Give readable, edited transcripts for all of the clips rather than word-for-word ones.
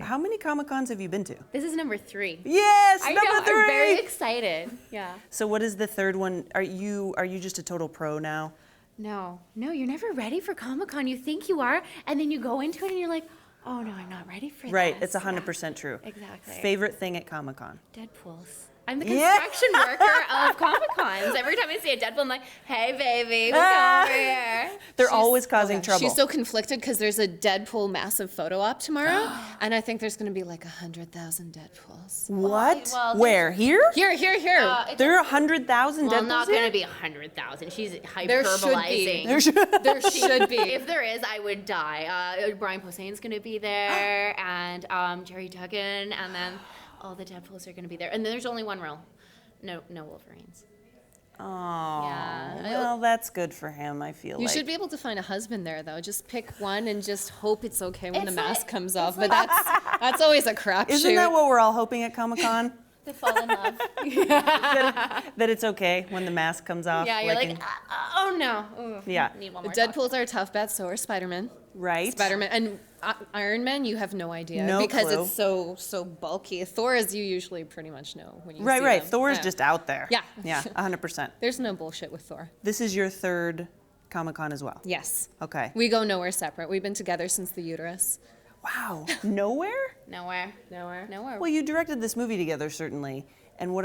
How many Comic-Cons have you been to? This is number 3. Yes, I number know, 3. I'm very excited. Yeah. So what is the third one? Are you just a total pro now? No, you're never ready for Comic-Con. You think you are, and then you go into it and you're like, oh no, I'm not ready for Right, this. it's 100% true. Exactly. Favorite thing at Comic-Con? Deadpools. I'm the construction worker of Comic-Cons. Every time I see a Deadpool, I'm like, hey, baby, come over here. They're always causing trouble. She's so conflicted because there's a Deadpool massive photo op tomorrow, and I think there's going to be like 100,000 Deadpools. What? Well, Where? Here? Here. There are 100,000 Well, Deadpools not here? going to be 100,000. She's There should hyperbolizing. be. There should be. If there is, I would die. Brian Posehn's going to be there, and Jerry Duggan, and then all the Deadpools are going to be there. And there's only one rule. No Wolverines. Oh, Yeah. well, that's good for him, I feel You like. should be able to find a husband there, though. Just pick one and just hope it's okay when the It's mask like- comes off. But that's always a crapshoot. Isn't that what we're all hoping at Comic-Con? To fall in love. That it's okay when the mask comes off? Yeah, you're like, in- oh no. Ooh, Yeah. Need one more. Deadpools are a tough bet, so are Spider-Man. right? Spider-Man and Iron Man, you have no idea No because clue. it's so bulky. Thor is you usually pretty much know when you Right, see right. them. Thor's Yeah. just out there. Yeah. Yeah, 100%. There's no bullshit with Thor. This is your third Comic-Con as well? Yes. Okay. We go nowhere separate. We've been together since the uterus. Wow. Nowhere? Nowhere. Well, you directed this movie together, certainly. And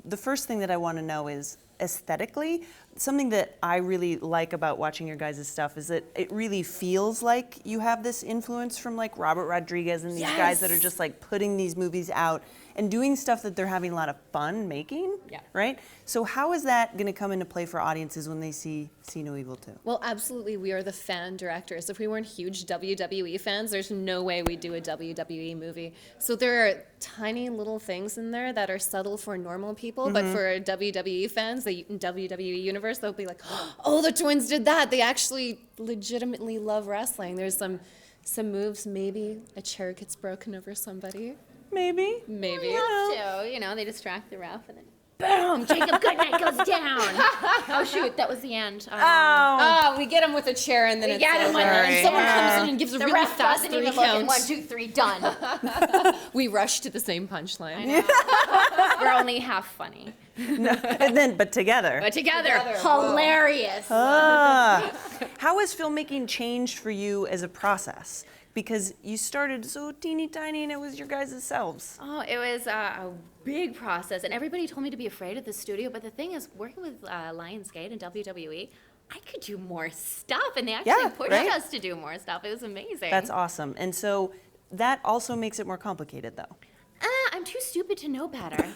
the first thing that I want to know is aesthetically, something that I really like about watching your guys' stuff is that it really feels like you have this influence from like Robert Rodriguez and these guys that are just like putting these movies out and doing stuff that they're having a lot of fun making, Yeah. right? So how is that going to come into play for audiences when they see No Evil 2? Well, absolutely. We are the fan directors. If we weren't huge WWE fans, there's no way we'd do a WWE movie. So there are tiny little things in there that are subtle for normal people, but for WWE fans, the WWE universe, they'll be like, oh, the twins did that. They actually legitimately love wrestling. There's some moves, maybe a chair gets broken over somebody. Maybe. Maybe. They distract the ref and then boom, Jacob Goodnight goes down. Oh shoot, that was the end. Oh, we get him with a chair and then it's get him over. with And it. someone Yeah. comes in and gives a The really ref fast doesn't 3 even look at count. 1, 2, 3, done. We rush to the same punchline. We're only half funny, But together. but together, hilarious. How has filmmaking changed for you as a process? Because you started so teeny tiny and it was your guys' selves. Oh, it was a big process, and everybody told me to be afraid of the studio. But the thing is, working with Lionsgate and WWE, I could do more stuff, and they actually pushed us to do more stuff. It was amazing. That's awesome. And so that also makes it more complicated, though. I'm too stupid to know better.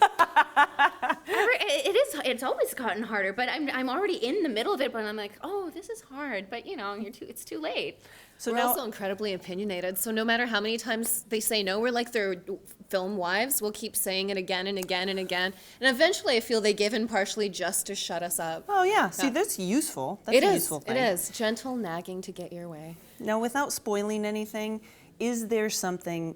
It's always gotten harder, but I'm already in the middle of it. But I'm like, oh, this is hard. But it's too late. So We're now, also incredibly opinionated, so no matter how many times they say no, we're like their film wives. We'll keep saying it again and again and again. And eventually I feel they give in partially just to shut us up. oh yeah, see, that's useful. That's It a is. useful thing. It is. Gentle nagging to get your way. Now, without spoiling anything, is there something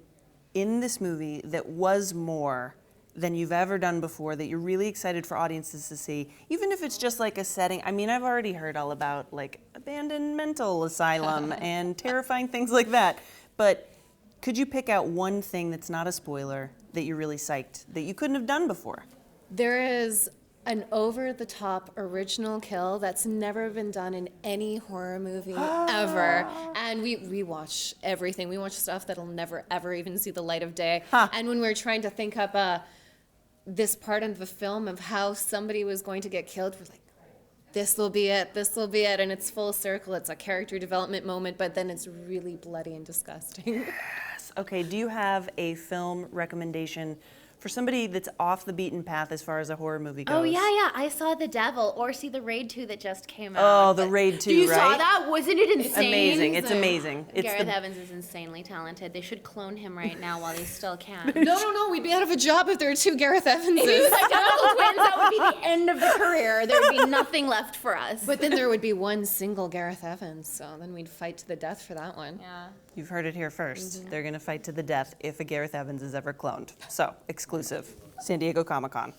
in this movie that was more than you've ever done before that you're really excited for audiences to see, even if it's just like a setting? I mean, I've already heard all about like abandoned mental asylum and terrifying things like that, but could you pick out one thing that's not a spoiler that you're really psyched that you couldn't have done before? There is an over-the-top original kill that's never been done in any horror movie ever. And we watch everything. We watch stuff that'll never, ever even see the light of day. And when we're trying to think up this part of the film of how somebody was going to get killed, we're like, this will be it, and it's full circle. It's a character development moment, but then it's really bloody and disgusting. Okay, do you have a film recommendation for somebody that's off the beaten path as far as a horror movie goes? Oh yeah. I saw The Devil, or see the Raid 2 that just came out. Oh, the Raid 2, You right? saw that? Wasn't it insane? Amazing. It's amazing. It's Gareth Evans is insanely talented. They should clone him right now while they still can. No, we'd be out of a job if there were 2 Gareth Evanses. If he was identical twins, that would be the end of the career. There would be nothing left for us. But then there would be one single Gareth Evans, so then we'd fight to the death for that one. Yeah. You've heard it here first. They're going to fight to the death if a Gareth Evans is ever cloned. So, exclusive. San Diego Comic-Con.